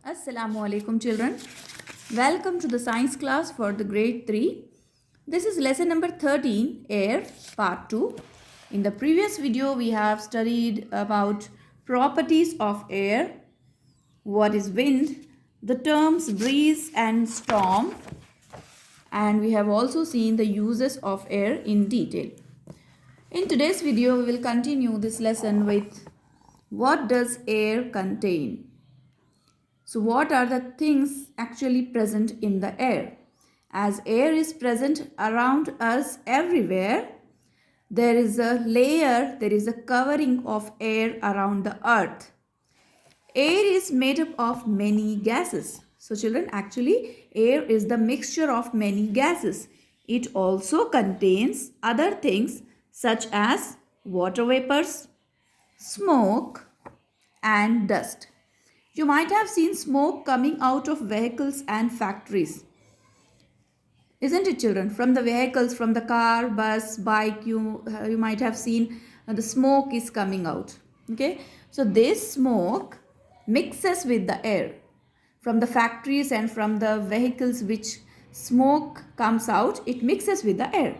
Assalamu alaikum children. Welcome to the science class for the grade 3. This is lesson number 13, air part 2. In the previous video we have studied about properties of air, what is wind, the terms breeze and storm, and we have also seen the uses of air in detail. In today's video we will continue this lesson with what does air contain? So what are the things actually present in the air? As air is present around us everywhere, there is a layer, there is a covering of air around the earth. Air is made up of many gases. So children, actually air is the mixture of many gases. It also contains other things such as water vapors, smoke and dust. You might have seen smoke coming out of vehicles and factories. Isn't it, children? From the vehicles, from the car, bus, bike, you might have seen the smoke is coming out. Okay. So this smoke mixes with the air. From the factories and from the vehicles which smoke comes out, it mixes with the air.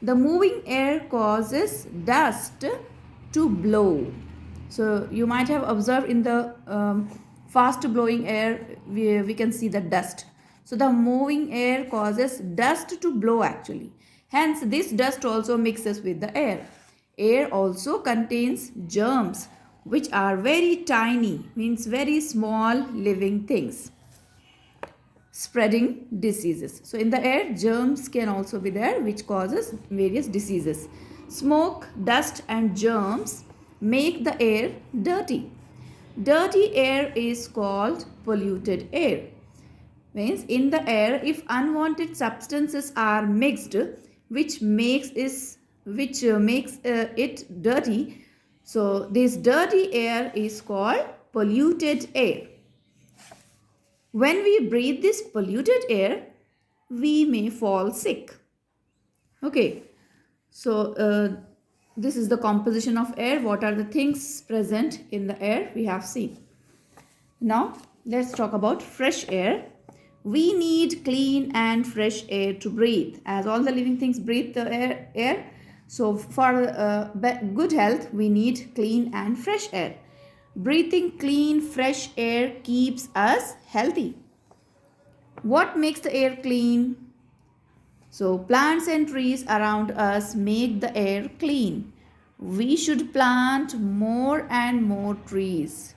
The moving air causes dust to blow. So you might have observed in the fast blowing air, we can see the dust. So the moving air causes dust to blow actually. Hence this dust also mixes with the air. Air also contains germs which are very tiny, means very small living things, spreading diseases. So in the air, germs can also be there which causes various diseases. Smoke, dust and germs make the air dirty. Dirty air is called polluted air. Means in the air, if unwanted substances are mixed, which makes it dirty, so this dirty air is called polluted air. When we breathe this polluted air, we may fall sick. Okay, so this is the composition of air. What are the things present in the air we have seen. Now let's talk about fresh air. We need clean and fresh air to breathe. As all the living things breathe the air. So for good health, we need clean and fresh air. Breathing clean, fresh air keeps us healthy. What makes the air clean? So plants and trees around us make the air clean. We should plant more and more trees.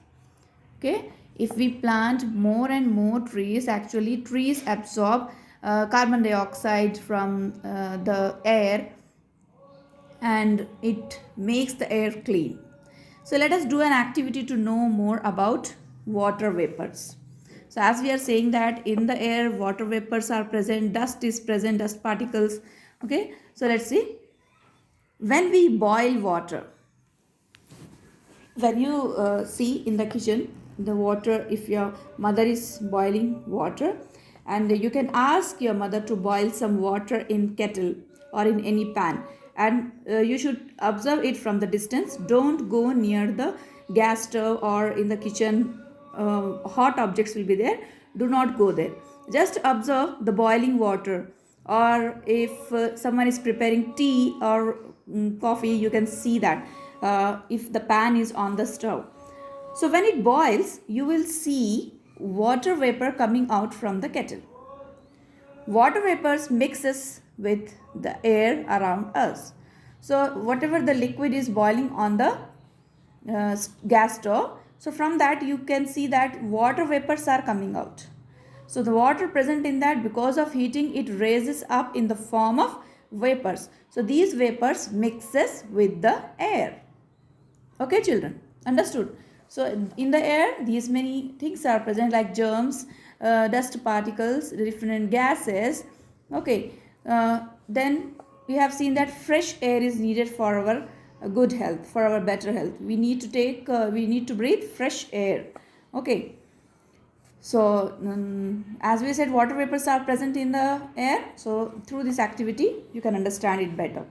Okay, if we plant more and more trees, actually trees absorb carbon dioxide from the air and it makes the air clean. So let us do an activity to know more about water vapors. So as we are saying that in the air water vapors are present, dust is present, dust particles. Okay, so let's see. When we boil water, when you see in the kitchen the water, if your mother is boiling water, and you can ask your mother to boil some water in kettle or in any pan, and you should observe it from the distance. Don't go near the gas stove or in the kitchen. Hot objects will be there. Do not go there. Just observe the boiling water, or if someone is preparing tea or coffee, you can see that if the pan is on the stove. So when it boils, you will see water vapor coming out from the kettle. Water vapors mixes with the air around us. So whatever the liquid is boiling on the gas stove, so from that you can see that water vapors are coming out. So the water present in that, because of heating, it raises up in the form of vapors. So these vapors mixes with the air. Okay children, understood? So in the air these many things are present like germs, dust particles, different gases. Okay, then we have seen that fresh air is needed for our good health, for our better health. We need to breathe fresh air. Okay, so as we said, water vapors are present in the air. So through this activity you can understand it better.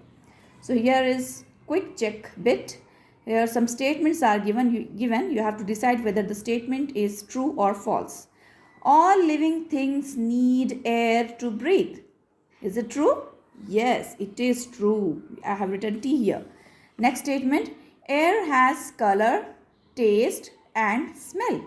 So here is quick check bit. Here some statements are given. You have to decide whether the statement is true or false. All living things need air to breathe. Is it true? Yes, it is true. I have written T here. Next statement. Air has color, taste and smell.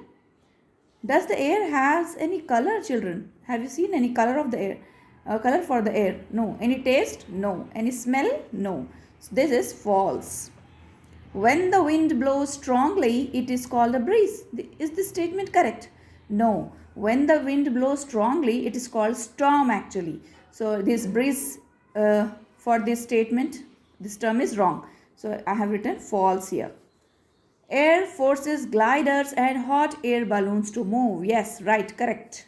Does the air has any color, children? Have you seen any color of the air? Color for the air? No. Any taste? No. Any smell? No. So this is false. When the wind blows strongly, it is called a breeze. Is this statement correct? No. When the wind blows strongly, it is called storm actually. So this breeze for this statement, this term is wrong. So I have written false here. Air forces gliders and hot air balloons to move. Yes, right, correct.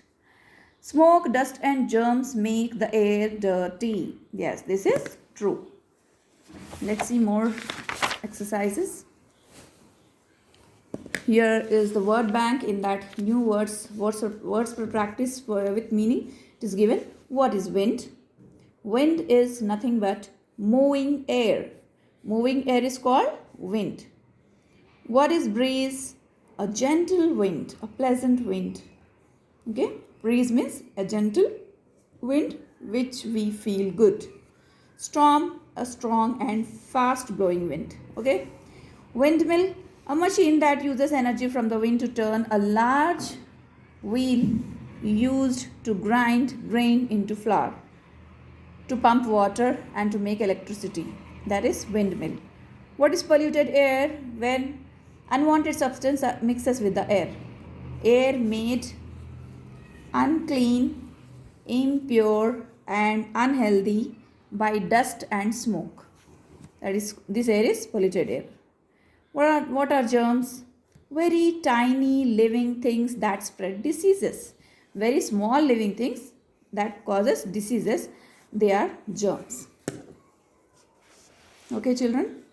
Smoke, dust and germs make the air dirty. Yes, this is true. Let's see more exercises. Here is the word bank. In that, new words for practice with meaning. It is given. What is wind? Wind is nothing but moving air. Moving air is called wind. What is breeze? A gentle wind, a pleasant wind. Okay, breeze means a gentle wind which we feel good. Storm, a strong and fast blowing wind. Okay, windmill, a machine that uses energy from the wind to turn a large wheel used to grind grain into flour, to pump water and to make electricity. That is windmill. What is polluted air? When unwanted substance mixes with the air. Air made unclean, impure and unhealthy by dust and smoke. That is, this air is polluted air. What are germs? Very tiny living things that spread diseases. Very small living things that causes diseases. They are germs. Okay, children.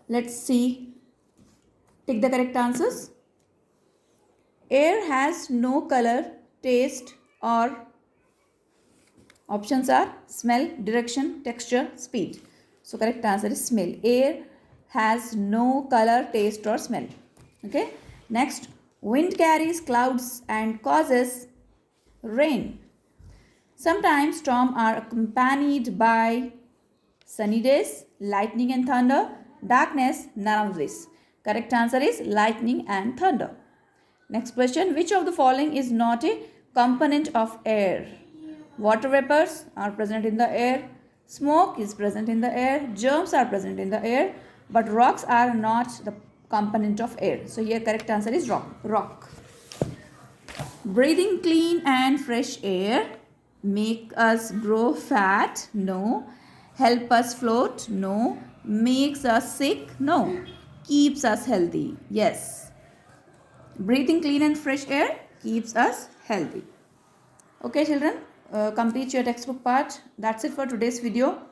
Let's see. Take the correct answers. Air has no color, taste or options are smell, direction, texture, speed. So correct answer is smell. Air has no color, taste or smell. Okay. Next, wind carries clouds and causes rain. Sometimes storms are accompanied by sunny days, lightning and thunder, darkness, none of this. Correct answer is lightning and thunder. Next question, which of the following is not a component of air? Water vapors are present in the air, smoke is present in the air, germs are present in the air, but rocks are not the component of air. So here correct answer is rock. Breathing clean and fresh air make us grow fat? No. Help us float? No. Makes us sick? No. Keeps us healthy? Yes. Breathing clean and fresh air keeps us healthy. Okay, children, complete your textbook part. That's it for today's video.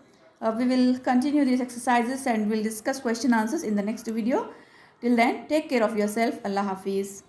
We will continue these exercises and we'll discuss question answers in the next video. Till then, take care of yourself. Allah Hafiz.